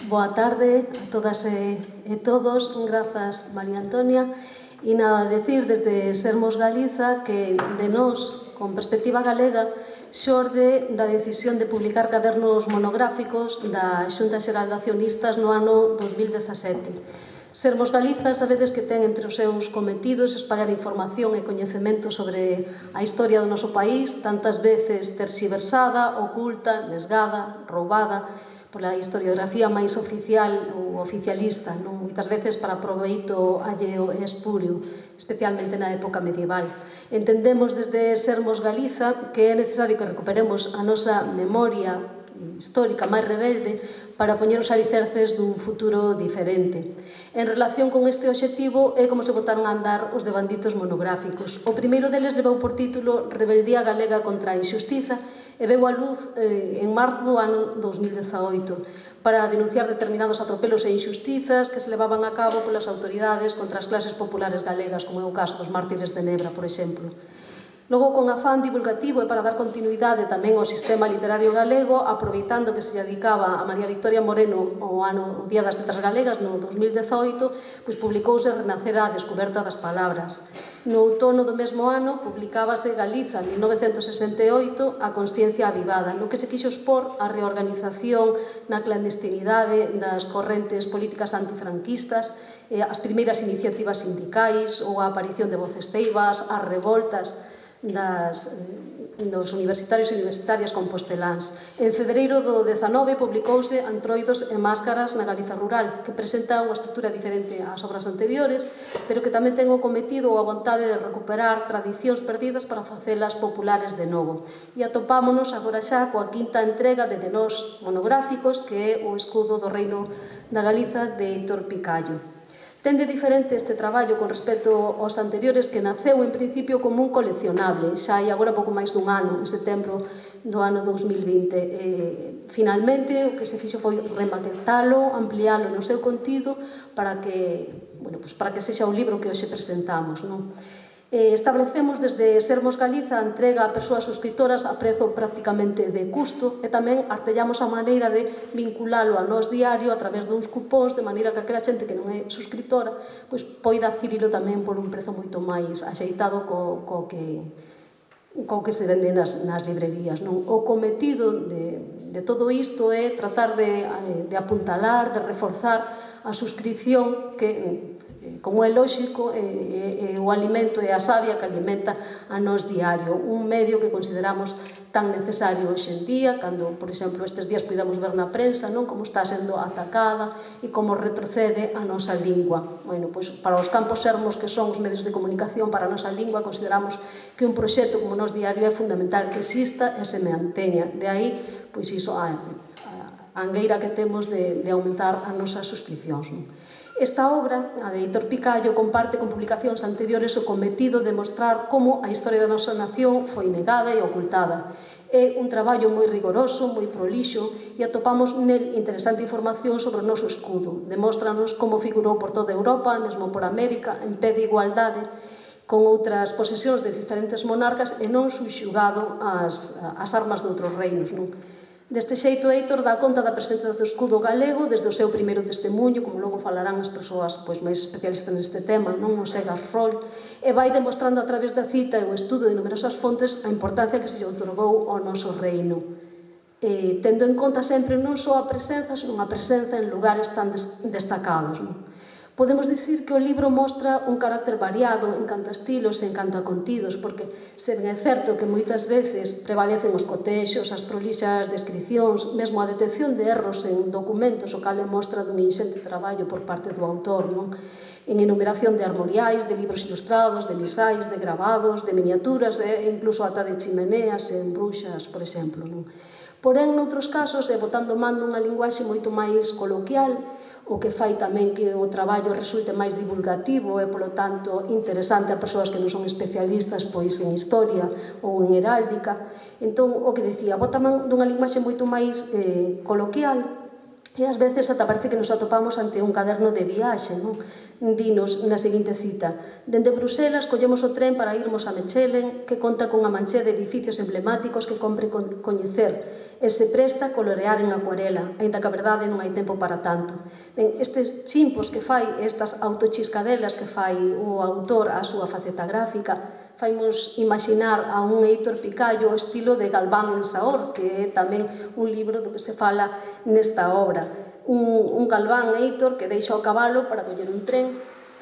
Boa tarde a todas e todos, grazas María Antonia. E nada, decir desde Sermos Galiza que de nós, con perspectiva galega, xorde da decisión de publicar cadernos monográficos da Xunta Xeral de Accionistas no ano 2017. Sermos Galiza sabedes que ten entre os seus cometidos espallar información e coñecemento sobre a historia do noso país, tantas veces terxiversada, oculta, nesgada, roubada, pola historiografía máis oficial ou oficialista, non? Moitas veces para proveito alleo e espurio, especialmente na época medieval. Entendemos desde Sermos Galiza que é necesario que recuperemos a nosa memoria histórica máis rebelde para poñer os alicerces dun futuro diferente. En relación con este obxectivo é como se botaron a andar os devanditos monográficos. O primeiro deles levou por título Rebeldía Galega contra a Injustiza e veu a luz en marzo do ano 2018 para denunciar determinados atropelos e injustizas que se levaban a cabo polas autoridades contra as clases populares galegas, como é o caso dos mártires de Nebra, por exemplo. Logo, con afán divulgativo e para dar continuidade tamén ao sistema literario galego, aproveitando que se dedicaba a María Victoria Moreno o Día das Letras Galegas no 2018, pois publicouse Renacer a descoberta das palabras. No outono do mesmo ano, publicábase Galiza, 1968, a Consciencia avivada, no que se quixo expor a reorganización na clandestinidade das correntes políticas antifranquistas, as primeiras iniciativas sindicais ou a aparición de voces ceibas, as revoltas dos universitarios e universitarias composteláns. En febreiro do 19 publicouse Antroidos e Máscaras na Galiza Rural, que presenta unha estrutura diferente ás obras anteriores, pero que tamén ten o cometido ou a vontade de recuperar tradicións perdidas para facelas populares de novo. E atopámonos agora xa coa quinta entrega de Nós monográficos, que é o escudo do Reino da Galiza de Heitor Picallo. Ten de diferente este traballo con respecto aos anteriores, que naceu en principio como un coleccionable, xa hai agora pouco máis dun ano, en setembro do ano 2020. Finalmente, o que se fixo foi remaquetalo, ampliálo no seu contido para que sexa o libro que hoxe presentamos, non? Establecemos desde Sermos Galiza a entrega a persoas suscritoras a prezo prácticamente de custo e tamén artellamos a maneira de vinculalo a Nós Diario a través duns cupóns, de maneira que aquela xente que non é suscritora pois poida adquirilo tamén por un prezo moito máis axeitado co que se vende nas librerías, non? O cometido de todo isto é tratar de apuntalar, de reforzar a suscripción que, como é lóxico, o alimento e a savia que alimenta a Nós Diario, un medio que consideramos tan necesario hoxe en día, cando, por exemplo, estes días podemos ver na prensa, non, como está sendo atacada e como retrocede a nosa lingua. Bueno, pois para os campos sermos que son os medios de comunicación para a nosa lingua, consideramos que un proxecto como Nós Diario é fundamental que exista e se manteña. De aí, pois iso, a angueira que temos de aumentar as nosas suscripcións, non? Esta obra, a de Heitor Picallo, comparte con publicacións anteriores o cometido de mostrar como a historia da nosa nación foi negada e ocultada. É un traballo moi rigoroso, moi prolixo, e atopamos nel interesante información sobre o noso escudo. Demóstranos como figurou por toda Europa, mesmo por América, en pé de igualdade, con outras posesións de diferentes monarcas e non subxugado ás armas de outros reinos, non? Deste xeito, Heitor dá conta da presenza do escudo galego desde o seu primeiro testemunho, como logo falarán as persoas máis especialistas neste tema, non? O Segas Roll, e vai demostrando a través da cita e o estudo de numerosas fontes a importancia que se lle outorgou ao noso reino, tendo en conta sempre non só a presenza, senón a presenza en lugares tan destacados, non? Podemos dicir que o libro mostra un carácter variado en canto a estilos e en canto a contidos, porque se ben é certo que moitas veces prevalecen os cotexos, as prolixas descricións, mesmo a detección de erros en documentos, o cal é mostra dun inxente traballo por parte do autor, non? En enumeración de armoriais, de libros ilustrados, de lisais, de gravados, de miniaturas e incluso ata de chimeneas en bruxas, por exemplo, non? Porén, noutros casos, botando man dunha linguaxe moito máis coloquial, o que fai tamén que o traballo resulte máis divulgativo e, polo tanto, interesante a persoas que non son especialistas pois en historia ou en heráldica. Entón, o que dicía, bota man dunha linguaxe moito máis coloquial E ás veces ata parece que nos atopamos ante un caderno de viaxe, non? Dinos na seguinte cita: dende Bruselas collemos o tren para irmos a Mechelen, que conta cunha manchea de edificios emblemáticos que compre coñecer e se presta a colorear en acuarela, aínda que a verdade non hai tempo para tanto. Ben, estes chimpos que fai, estas autochiscadelas que fai o autor á súa faceta gráfica, faimos imaginar a un Heitor Picallo ao estilo de Galván en Saor, que é tamén un libro do que se fala nesta obra. Un Galván Heitor que deixa o cabalo para coller un tren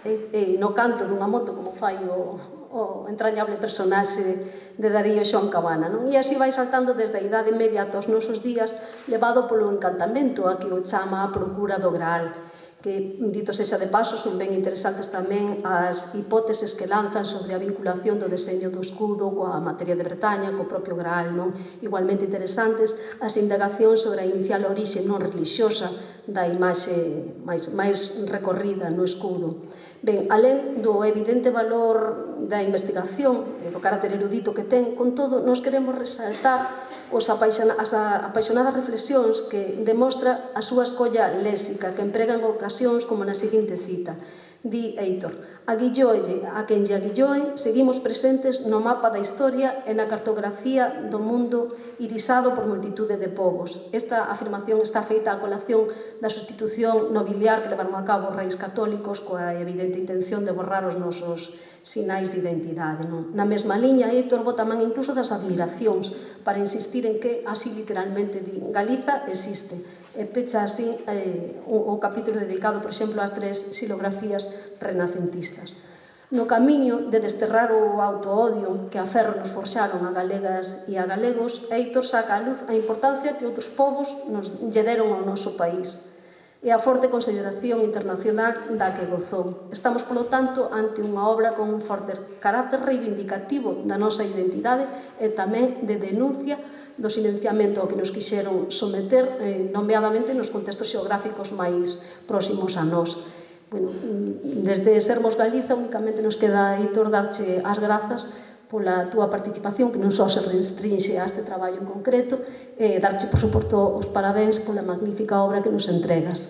e no canto dunha moto, como fai o entrañable personaxe de Darío Xoán Cabana, non? E así vai saltando desde a Idade Media ata os nosos días, levado polo encantamento a que o chama a procura do Graal, que, dito sexa de paso, son ben interesantes tamén as hipóteses que lanzan sobre a vinculación do deseño do escudo coa materia de Bretaña, co propio Graal, non? Igualmente interesantes as indagacións sobre a inicial orixe non relixiosa da imaxe máis recorrida no escudo. Ben, alén do evidente valor da investigación e do carácter erudito que ten, con todo, nos queremos resaltar as apaixonadas reflexións que demostra a súa escolla léxica, que emprega en ocasións como na seguinte cita. Di Heitor: aguillóelle a quen lle aguilloe, seguimos presentes no mapa da historia e na cartografía do mundo irisado por multitude de povos. Esta afirmación está feita a colación da sustitución nobiliar que levaron a cabo os reis católicos coa evidente intención de borrar os nosos sinais de identidade. Na mesma liña, Heitor bota man incluso das admiracións para insistir en que, así literalmente di, Galiza existe. E pecha así o capítulo dedicado, por exemplo, ás 3 xilografías renacentistas. No camiño de desterrar o autoodio que a ferro nos forxaron a galegas e a galegos, Heitor saca a luz a importancia que outros povos lle deron ao noso país e a forte consideración internacional da que gozou. Estamos, polo tanto, ante unha obra con un forte carácter reivindicativo da nosa identidade e tamén de denuncia do silenciamento ao que nos quixeron someter, nomeadamente nos contextos xeográficos máis próximos a nós. Bueno, desde Sermos Galiza, únicamente nos queda, Heitor, darche as grazas pola túa participación, que non só se restrinxe a este traballo en concreto, e darche, por suposto, os parabéns pola magnífica obra que nos entregas.